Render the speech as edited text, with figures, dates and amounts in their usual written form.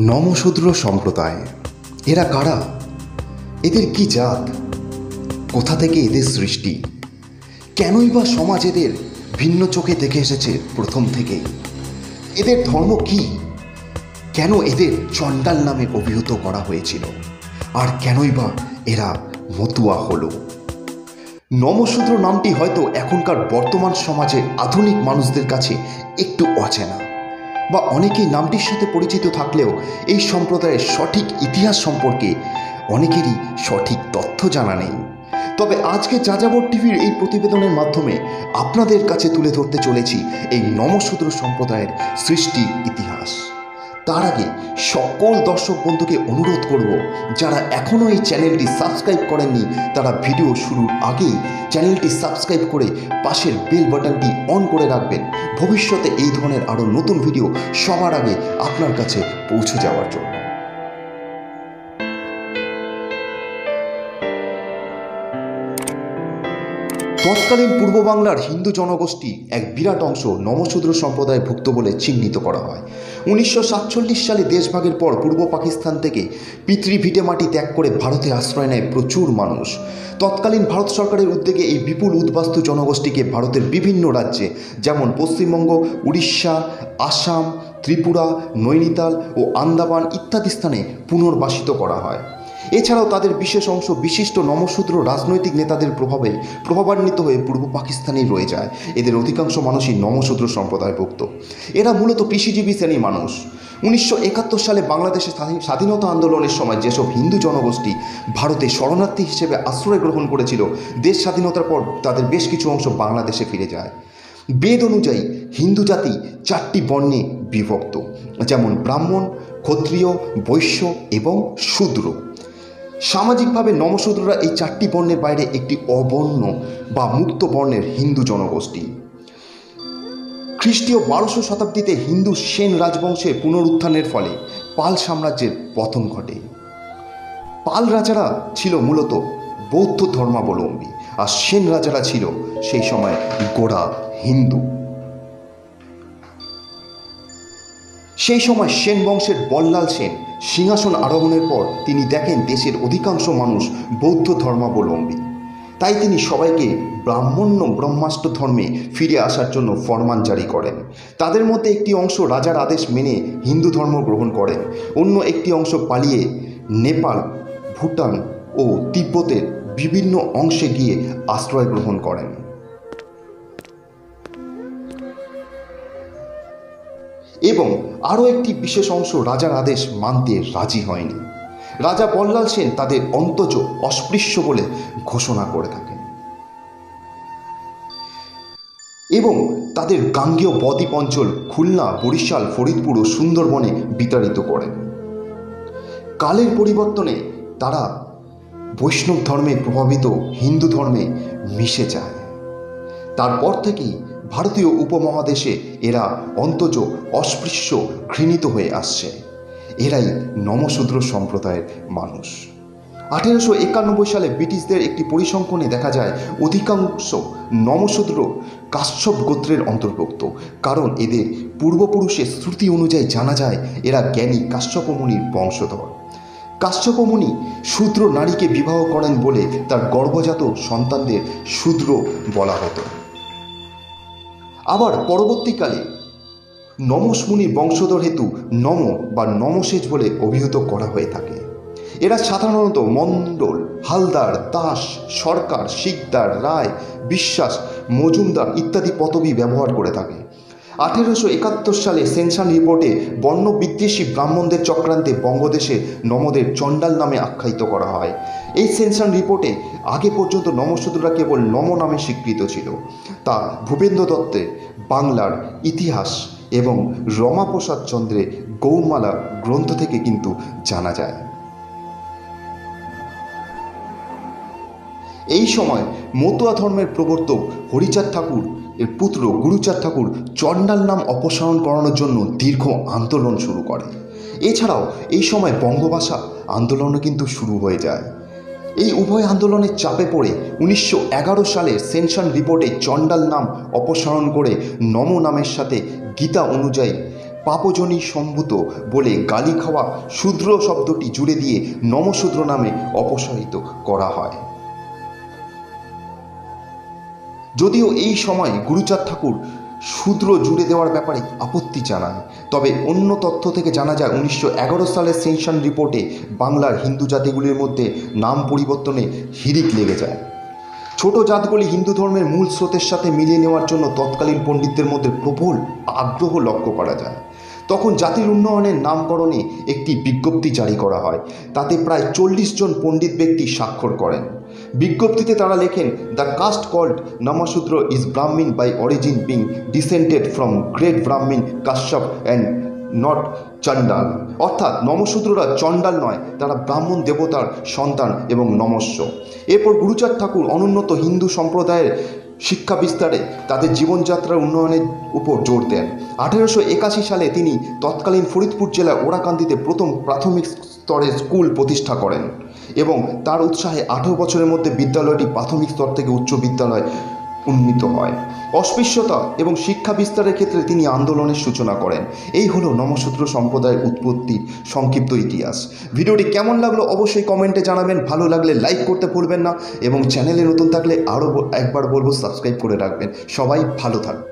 নমশূদ্র সম্প্রদায় এরা কারা? এদের কি জাত? কোথা থেকে এদের সৃষ্টি? কেনই বা সমাজ এদের ভিন্ন চোখে দেখে এসেছে প্রথম থেকেই? এদের ধর্ম কি? কেন এদের চণ্ডাল নামে অভিহিত করা হয়েছিল? আর কেনই বা এরা মতুয়া হলো? নমশূদ্র নামটি হয়তো এখনকার বর্তমান সমাজে আধুনিক মানুষদের কাছে একটু অচেনা, বা অনেকেই নামটির সাথে পরিচিত থাকলেও এই সম্প্রদায়ের সঠিক ইতিহাস সম্পর্কে অনেকেরই সঠিক তথ্য জানা নেই। তবে আজকে যাযাবর টিভির এই প্রতিবেদনের মাধ্যমে আপনাদের কাছে তুলে ধরতে চলেছি এই নমশূদ্র সম্প্রদায়ের সৃষ্টির ইতিহাস। তার আগে সকল দর্শক বন্ধুকে অনুরোধ করব, যারা এখনও এই চ্যানেলটি সাবস্ক্রাইব করেননি তারা ভিডিও শুরুর আগেই চ্যানেলটি সাবস্ক্রাইব করে পাশের বেল বাটনটি অন করে রাখবেন, ভবিষ্যতে এই ধরনের আরও নতুন ভিডিও সবার আগে আপনার কাছে পৌঁছে যাওয়ার জন্য। তৎকালীন পূর্ব বাংলার হিন্দু জনগোষ্ঠী এক বিরাট অংশ নমশূদ্র সম্প্রদায় ভুক্ত বলে চিহ্নিত করা হয়। 1947 সালে দেশভাগের পর পূর্ব পাকিস্তান থেকে পিতৃ ভিটে মাটি ত্যাগ করে ভারতে আশ্রয় নেয় প্রচুর মানুষ। তৎকালীন ভারত সরকারের উদ্যোগে এই বিপুল উদ্বাস্তু জনগোষ্ঠীকে ভারতের বিভিন্ন রাজ্যে, যেমন পশ্চিমবঙ্গ, উড়িষ্যা, আসাম, ত্রিপুরা, নৈনিতাল ও আন্দামান ইত্যাদি স্থানে পুনর্বাসিত করা হয়। এছাড়াও তাদের বিশেষ অংশ বিশিষ্ট নমশূদ্র রাজনৈতিক নেতাদের প্রভাবে প্রভাবান্বিত হয়ে পূর্ব পাকিস্তানেই রয়ে যায়। এদের অধিকাংশ মানুষই নমশূদ্র সম্প্রদায়ভুক্ত। এরা মূলত কৃষিজীবী শ্রেণীর মানুষ। 1971 সালে বাংলাদেশে স্বাধীনতা আন্দোলনের সময় যেসব হিন্দু জনগোষ্ঠী ভারতে শরণার্থী হিসেবে আশ্রয় গ্রহণ করেছিল, দেশ স্বাধীনতার পর তাদের বেশ কিছু অংশ বাংলাদেশে ফিরে যায়। বেদ অনুযায়ী হিন্দু জাতি 4টি বর্ণে বিভক্ত, যেমন ব্রাহ্মণ, ক্ষত্রিয়, বৈশ্য এবং শূদ্র। সামাজিকভাবে নমশূদ্ররা এই 4টি বর্ণের বাইরে একটি অবর্ণ বা মুক্ত বর্ণের হিন্দু জনগোষ্ঠী। খ্রিস্টীয় 1200 শতাব্দীতে হিন্দু সেন রাজবংশের পুনরুত্থানের ফলে পাল সাম্রাজ্যের পতন ঘটে। পাল রাজারা ছিল মূলত বৌদ্ধ ধর্মাবলম্বী, আর সেন রাজারা ছিল সেই সময় গোঁড়া হিন্দু। সেই সময় সেন বংশের বল্লাল সেন সিংহাসন আরোহণের পর তিনি দেখেন দেশের অধিকাংশ মানুষ বৌদ্ধ ধর্মাবলম্বী, তাই তিনি সবাইকে ব্রহ্মাস্ত্র ধর্মে ফিরে আসার জন্য ফরমান জারি করেন। তাদের মধ্যে একটি অংশ রাজার আদেশ মেনে হিন্দু ধর্ম গ্রহণ করেন, অন্য একটি অংশ পালিয়ে নেপাল, ভুটান ও তিব্বতের বিভিন্ন অংশে গিয়ে আশ্রয় গ্রহণ করেন। এবং আরও একটি বিশেষ অংশ রাজার আদেশ মানতে রাজি হয়নি। রাজা বল্লাল সেন তাদের অন্তজ অস্পৃশ্য বলে ঘোষণা করে থাকেন এবং তাদের গাঙ্গেয় বদ্বীপ অঞ্চল খুলনা, বরিশাল, ফরিদপুর ও সুন্দরবনে বিতাড়িত করেন। কালের পরিবর্তনে তারা বৈষ্ণব ধর্মে প্রভাবিত হিন্দু ধর্মে মিশে যায়। তারপর থেকেই ভারতীয় উপমহাদেশে এরা অন্তজ অস্পৃশ্য ঘৃণিত হয়ে আসছে। এরাই নমশূদ্র সম্প্রদায়ের মানুষ। 1891 সালে ব্রিটিশদের একটি পরিসংখ্যানে দেখা যায় অধিকাংশ নমশূদ্র কাশ্যপ গোত্রের অন্তর্ভুক্ত, কারণ এদের পূর্বপুরুষের শ্রুতি অনুযায়ী জানা যায় এরা জ্ঞানী কাশ্যপ মুনির বংশধর। কাশ্যপ মুনি শূদ্র নারীকে বিবাহ করেন বলে তার গর্ভজাত সন্তানদের শূদ্র বলা হতো। আবার পরবর্তীকালে নমস মুনির বংশধর হেতু নম বা নমশেজ বলে অভিহিত করা হয়ে থাকে। এরা সাধারণত মণ্ডল, হালদার, দাস, সরকার, শিকদার, রায়, বিশ্বাস, মজুমদার ইত্যাদি পদবি ব্যবহার করে থাকে। 1871 সালে সেনসাস রিপোর্টে বর্ণ বিদ্বেষী ব্রাহ্মণদের চক্রান্তে বঙ্গদেশে নমদের চণ্ডাল নামে আখ্যায়িত করা হয়। এই সেনসাস রিপোর্টে আগে পর্যন্ত নমশূদ্ররা কেবল নম নামে স্বীকৃত ছিল। তা ভূপেন্দ্র দত্তের বাংলার ইতিহাস এবং রমাপ্রসাদ চন্দ্রের গৌড়মালা গ্রন্থ থেকে কিন্তু জানা যায়। এই সময় মতুয়া ধর্মের প্রবর্তক হরিচাঁদ ঠাকুর এর পুত্র গুরুচাঁদ ঠাকুর চণ্ডাল নাম অপসারণ করানোর জন্য দীর্ঘ আন্দোলন শুরু করে। এছাড়াও এই সময় বঙ্গভাষা আন্দোলনও কিন্তু শুরু হয়ে যায়। এই উভয় আন্দোলনের চাপে পড়ে 1911 সালের সেনসাস রিপোর্টে চণ্ডাল নাম অপসারণ করে নম নামের সাথে গীতা অনুযায়ী পাপজনী সম্ভূত বলে গালি খাওয়া শূদ্র শব্দটি জুড়ে দিয়ে নমশূদ্র নামে অপসারিত করা হয়। যদিও এই সময় গুরুচাঁদ ঠাকুর শূদ্র জুড়ে দেওয়ার ব্যাপারে আপত্তি জানান, তবে অন্য তথ্য থেকে জানা যায় 1911 সালের সেনশন রিপোর্টে বাংলার হিন্দু জাতিগুলির মধ্যে নাম পরিবর্তনে হিড়িক লেগে যায়। ছোট জাতগুলি হিন্দু ধর্মের মূল স্রোতের সাথে মিলিয়ে নেওয়ার জন্য তৎকালীন পণ্ডিতদের মধ্যে প্রবল আগ্রহ লক্ষ্য করা যায়। তখন জাতির উন্নয়নের নামকরণে একটি বিজ্ঞপ্তি জারি করা হয়, তাতে প্রায় 40 জন পণ্ডিত ব্যক্তি স্বাক্ষর করেন। বিজ্ঞপ্তিতে তারা লেখেন, the caste called Namasudra is Brahmin by origin being descended from great Brahmin Kashyap and not চণ্ডাল। অর্থাৎ নমশূদ্ররা চণ্ডাল নয়, তারা ব্রাহ্মণ দেবতার সন্তান এবং নমস্য। এরপর গুরুচাঁদ ঠাকুর অনুন্নত হিন্দু সম্প্রদায়ের শিক্ষা বিস্তারে, তাদের জীবনযাত্রার উন্নয়নের উপর জোর দেন। 1881 সালে তিনি তৎকালীন ফরিদপুর জেলার ওরাকান্দিতে প্রথম প্রাথমিক স্তরের স্কুল প্রতিষ্ঠা করেন এবং তার উৎসাহে 18 বছরের মধ্যে বিদ্যালয়টি প্রাথমিক স্তর থেকে উচ্চ বিদ্যালয় উন্নীত হয়। অস্পৃশ্যতা এবং শিক্ষা বিস্তারের ক্ষেত্রে তিনি আন্দোলনের সূচনা করেন। এই হলো নমশূদ্র সম্প্রদায়ের উৎপত্তির সংক্ষিপ্ত ইতিহাস। ভিডিওটি কেমন লাগলো অবশ্যই কমেন্টে জানাবেন। ভালো লাগলে লাইক করতে ভুলবেন না এবং চ্যানেলে নতুন থাকলে আরও একবার বলবো সাবস্ক্রাইব করে রাখবেন। সবাই ভালো থাকবেন।